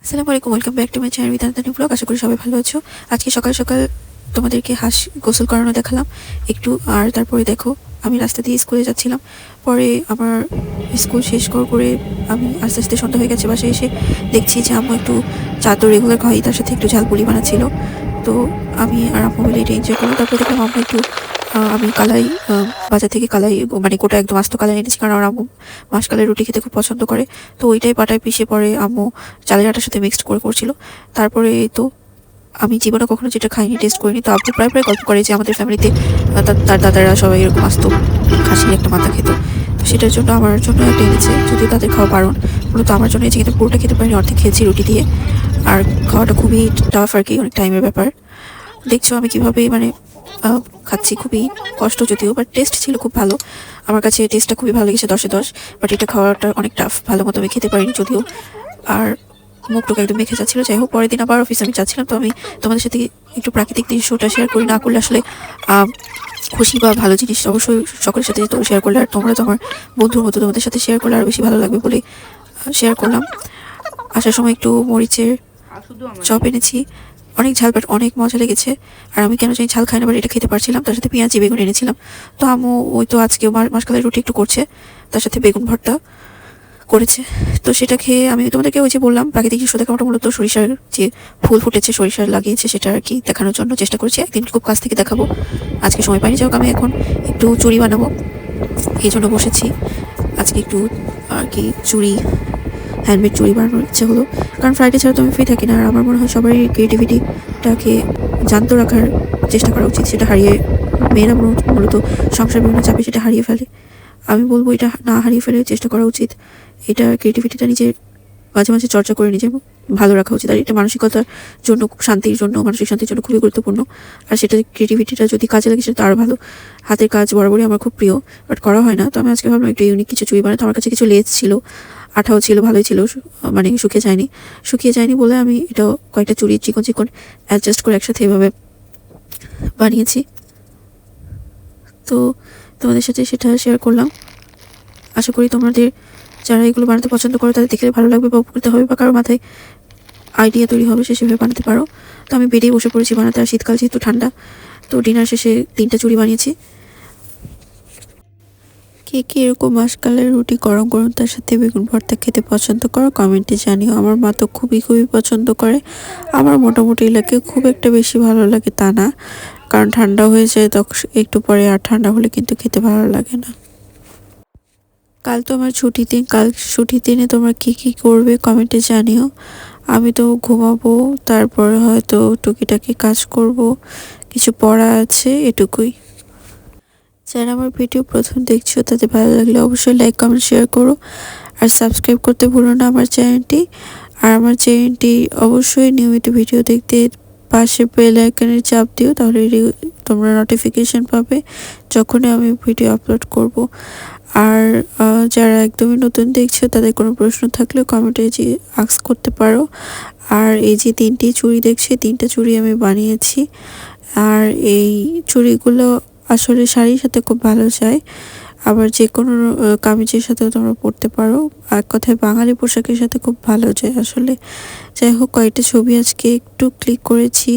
আসসালামু আলাইকুম, welcome back to my channel বিতান্তনী ব্লগ। আশা করি সবাই ভালো আছো। আজকে সকাল সকাল তোমাদেরকে গোসল করানো দেখালাম একটু। আর তারপরে দেখো, আমি রাস্তা দিয়ে স্কুলে যাচ্ছিলাম। পরে আমার স্কুল শেষ করে আমি আস্তে আস্তে সন্ধ্যা হয়ে গেছে। বাসায় এসে দেখছি যে আম্মু একটু চা তো রেগুলার খাই, তার সাথে একটু ঝালপুরি বানাচ্ছিল। তো আমি আর আম্মু মিলে এটা এনজয় করলাম। তারপরে দেখলাম আম্মু একটু আমি কালাই বাজার থেকে কালাই মানে গোটা একদম আস্ত কালাই এনেছি, কারণ আমার আম্মু মাসকলাই রুটি খেতে খুব পছন্দ করে। তো ওইটাই পাটায় পিষে পরে আম্মু চালের আটার সাথে মিক্সড করছিল। তারপরে তো আমি জীবনে কখনো যেটা খাইনি, টেস্ট করিনি। তো আব্বু প্রায় গল্প করে যে আমাদের ফ্যামিলিতে তার দাদারা সবাই এরকম আস্ত খাসির একটা মাথা খেত। তো সেটার জন্য আমার জন্য একটা এনেছে, যদিও তাদের খাওয়া বারণ। মূলত আমার জন্য এনেছে, কিন্তু পুরোটা খেতে পারিনি, অর্ধেক খেয়েছি রুটি দিয়ে। আর খাওয়াটা খুবই টাফ আর কি, অনেক টাইমের ব্যাপার। দেখছো আমি কীভাবে মানে খাচ্ছি, খুবই কষ্ট যদিও, বাট টেস্ট ছিল খুব ভালো। আমার কাছে টেস্টটা খুবই ভালো লেগেছে, 10-এ 10। বাট এটা খাওয়াটা অনেক টাফ, ভালো মতো আমি খেতে পারিনি যদিও। আর মুখটুকু একদম মেখে যাচ্ছিলো। যাই হোক, পরের দিন আবার অফিসে আমি যাচ্ছিলাম। তো আমি তোমাদের সাথে একটু প্রাকৃতিক দৃশ্যটা শেয়ার করি, না করলে আসলে খুশি বা ভালো জিনিস অবশ্যই সকলের সাথে তো শেয়ার করলে, আর তোমরা তোমার বন্ধুর মতো তোমাদের সাথে শেয়ার করলে আরও বেশি ভালো লাগবে বলে শেয়ার করলাম। আসার সময় একটু মরিচের চপ এনেছি, অনেক ঝাল, বাট অনেক মজা লেগেছে। আর আমি কেন জানি ঝাল খাই না, বাট এটা খেতে পারছিলাম। তার সাথে পেঁয়াজি বেগুন এনেছিলাম। তো আম্মু ওই তো আজকে মাসকালের রুটি একটু করছে, তার সাথে বেগুন ভর্তা করেছে। তো সেটা খেয়ে আমি তোমাদেরকে ওই যে বললাম প্রাকৃতিক দৃশ্য দেখানোটা মূলত সরিষার যে ফুল ফুটেছে, সরিষার লাগিয়েছে, সেটা আর কি দেখানোর জন্য চেষ্টা করেছি। একদিন খুব কাছ থেকে দেখাবো, আজকে সময় পাইনি। যাই হোক, আমি এখন একটু চুড়ি বানাবো, এই জন্য বসেছি। আজকে একটু আর কি চুড়ি, হ্যান্ডমেড চুড়ি বানানোর ইচ্ছা হলো, কারণ ফ্রাইডে ছাড়া তো আমি ফ্রি থাকি না। আর আমার মনে হয় সবারই ক্রিয়েটিভিটিটাকে জানতে রাখার চেষ্টা করা উচিত। সেটা হারিয়ে মেয়েরা মূলত সংসার বিভিন্ন চাপে সেটা হারিয়ে ফেলে। আমি বলবো এটা না হারিয়ে ফেলে চেষ্টা করা উচিত। এটা ক্রিয়েটিভিটিটা নিজের মাঝে মাঝে চর্চা করে নিজের ভালো রাখা উচিত। আর এটা মানসিকতার জন্য, শান্তির জন্য, মানসিক শান্তির জন্য খুবই গুরুত্বপূর্ণ। আর সেটা ক্রিয়েটিভিটিটা যদি কাজে লাগে সেটা আরও ভালো। হাতের কাজ বরাবরই আমার খুব প্রিয়, বাট করা হয় না। তো আমি আজকে ভাবলাম একটু ইউনিক কিছু চুড়ি বানাতে। আমার কাছে কিছু লেস ছিল, আঠাও ছিল, ভালোই ছিল, মানে শুকিয়ে যায়নি বলে আমি এটা কয়েকটা চুড়ি চিকন অ্যাডজাস্ট করে একসাথে এভাবে বানিয়েছি। তো তোমাদের সাথে সেটা শেয়ার করলাম। আশা করি তোমাদের যারা এগুলো বানাতে পছন্দ করো তাদের দেখলে ভালো লাগবে বা উপকৃত হবে, বা কারো মাথায় আইডিয়া তৈরি হবে, সে সেভাবে বানাতে পারো। তো আমি বেরিয়ে বসে পড়েছি বানাতে। আর শীতকাল যেহেতু ঠান্ডা, তো ডিনার শেষে 3টা চুড়ি বানিয়েছি। কে কে এরকম মাসকালের রুটি গরম গরম তার সাথে বেগুন ভর্তা খেতে পছন্দ করো কমেন্টে জানিও। আমার মা তো খুবই পছন্দ করে। আমার মোটামুটি লাগে, খুব একটা বেশি ভালো লাগে তা না, কারণ ঠান্ডা হয়ে যায় তখন একটু পরে, আর ঠান্ডা হলে কিন্তু খেতে ভালো লাগে না। কাল তো আমার ছুটির দিন, কাল ছুটির দিনে তোমরা কি করবে কমেন্টে জানিও। আমি তো ঘুমাবো, তারপরে হয়তো টুকিটাকি কাজ করব, কিছু পড়া আছে, এটুকুই। যারা আমার ভিডিও প্রথম দেখছো তাদের ভালো লাগলে অবশ্যই লাইক কমেন্ট শেয়ার করো, আর সাবস্ক্রাইব করতে ভুলো না আমার চ্যানেলটি। আর আমার চ্যানেলটি অবশ্যই নিয়মিত ভিডিও দেখতে পাশে বেল আইকনের চাপ দিও, তাহলে তোমরা নোটিফিকেশন পাবে যখনই আমি ভিডিও আপলোড করব। আর যারা একদমই নতুন দেখছো তাদের কোনো প্রশ্ন থাকলে কমেন্টে আস্ক করতে পারো। আর এই যে 3টি চুড়ি দেখছি, 3টা চুড়ি আমি বানিয়েছি। আর এই চুড়িগুলো আসলে শাড়ির সাথে খুব ভালো যায়, আবার যে কোনো কামিজের সাথেও তোমরা পরতে পারো। এক কথায় বাঙালি পোশাকের সাথে খুব ভালো যায় আসলে। যাই হোক, কয়েকটা ছবি আজকে একটু ক্লিক করেছি,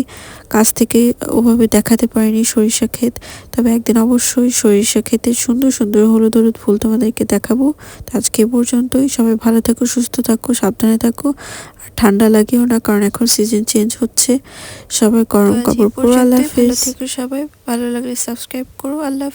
কাছ থেকে ওভাবে দেখাতে পারিনি সরিষা ক্ষেত। তবে একদিন অবশ্যই সরিষা ক্ষেতের সুন্দর হলুদ ফুল তোমাদেরকে দেখাবো। তো আজকে পর্যন্তই। সবাই ভালো থাকো, সুস্থ থাকো, সাবধানে থাকো, আর ঠান্ডা লাগেও না, কারণ এখন সিজন চেঞ্জ হচ্ছে। সবাই গরম কাপড় পরো। আল্লাহ হাফেজ। সবাই ভালো লাগলে সাবস্ক্রাইব করো। আল্লাহ।